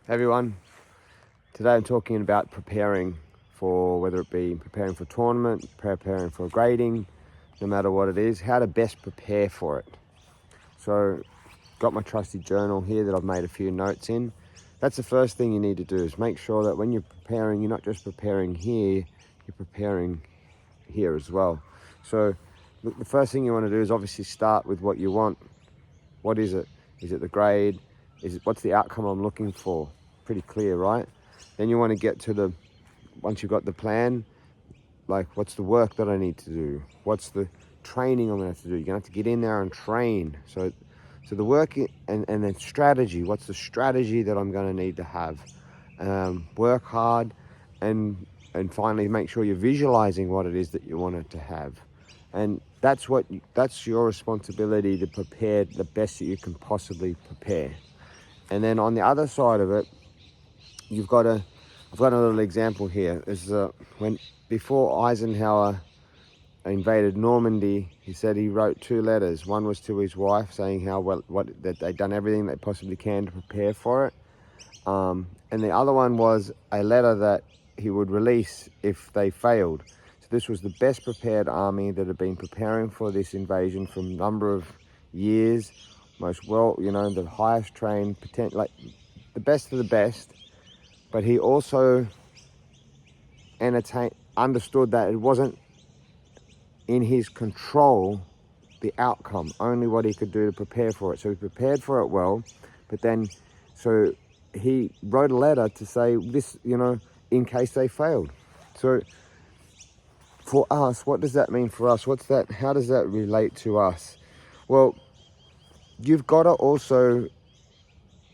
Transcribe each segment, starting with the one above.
Hey everyone, today I'm talking about preparing for, whether it be preparing for tournament, preparing for grading, no matter what it is, how to best prepare for it. So, got my trusty journal here that I've made a few notes in. That's the first thing you need to do, is make sure that when you're preparing, you're not just preparing here, you're preparing here as well. So, the first thing you want to do is obviously start with what you want. What is it? Is it the grade? What's the outcome I'm looking for? Pretty clear, right? Then you want to get to once you've got the plan, like what's the work that I need to do? What's the training I'm going to have to do? You're going to have to get in there and train. So the work and then strategy. What's the strategy that I'm going to need to have? Work hard and finally make sure you're visualizing what it is that you want it to have. And that's your responsibility, to prepare the best that you can possibly prepare. And then on the other side of it, I've got a little example here. Is before Eisenhower invaded Normandy, he said he wrote 2 letters. One was to his wife saying that they'd done everything they possibly can to prepare for it. And the other one was a letter that he would release if they failed. So this was the best prepared army that had been preparing for this invasion for a number of years. The highest trained, like the best of the best. But he also understood that it wasn't in his control, the outcome, only what he could do to prepare for it. So he prepared for it well, but then, so he wrote a letter to say this, in case they failed. So for us, what does that mean for us? How does that relate to us? Well, you've got to also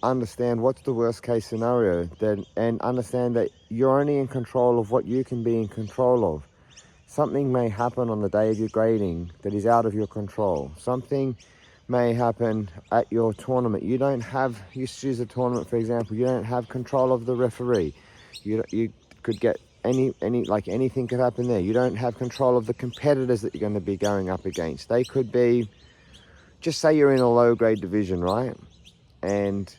understand what's the worst case scenario, and understand that you're only in control of what you can be in control of. Something may happen on the day of your grading that is out of your control. Something may happen at your tournament. You choose a tournament, for example, you don't have control of the referee. You could get anything could happen there. You don't have control of the competitors that you're going to be going up against. They could be, just say you're in a low grade division, right? And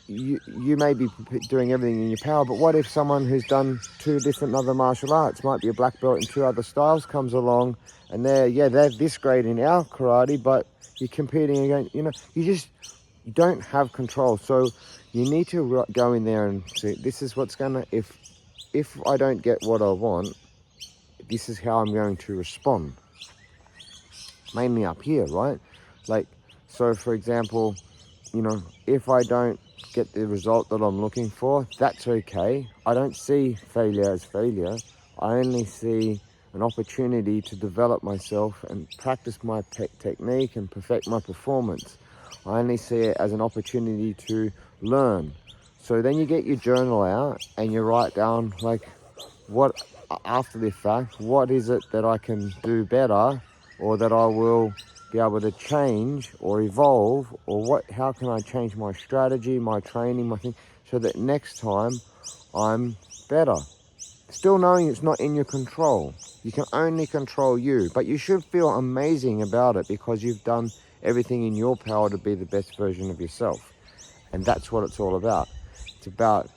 you may be doing everything in your power, but what if someone who's done 2 different other martial arts, might be a black belt in 2 other styles, comes along and they're this grade in our karate, but you're competing against, you don't have control. So you need to go in there and see, this is what's gonna, if I don't get what I want, this is how I'm going to respond. Mainly up here, right? So for example, if I don't get the result that I'm looking for, that's okay. I don't see failure as failure. I only see an opportunity to develop myself and practice my technique and perfect my performance. I only see it as an opportunity to learn. So then you get your journal out and you write down, after the fact, what is it that I can do better, or that I will be able to change or evolve, or how can I change my strategy, my training, my thing, so that next time I'm better. Still knowing it's not in your control. You can only control you, but you should feel amazing about it because you've done everything in your power to be the best version of yourself. And that's what it's all about. It's about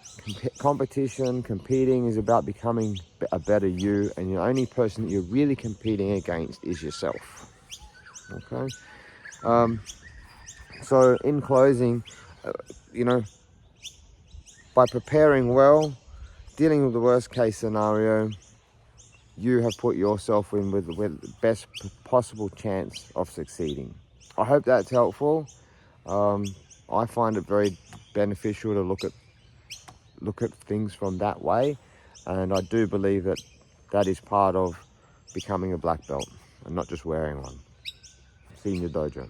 competition. Competing is about becoming a better you, and the only person that you're really competing against is yourself. Okay, so in closing, by preparing well, dealing with the worst case scenario, you have put yourself in with the best possible chance of succeeding. I hope that's helpful. I find it very beneficial to look at things from that way, and I do believe that is part of becoming a black belt and not just wearing one. See you in your dojo.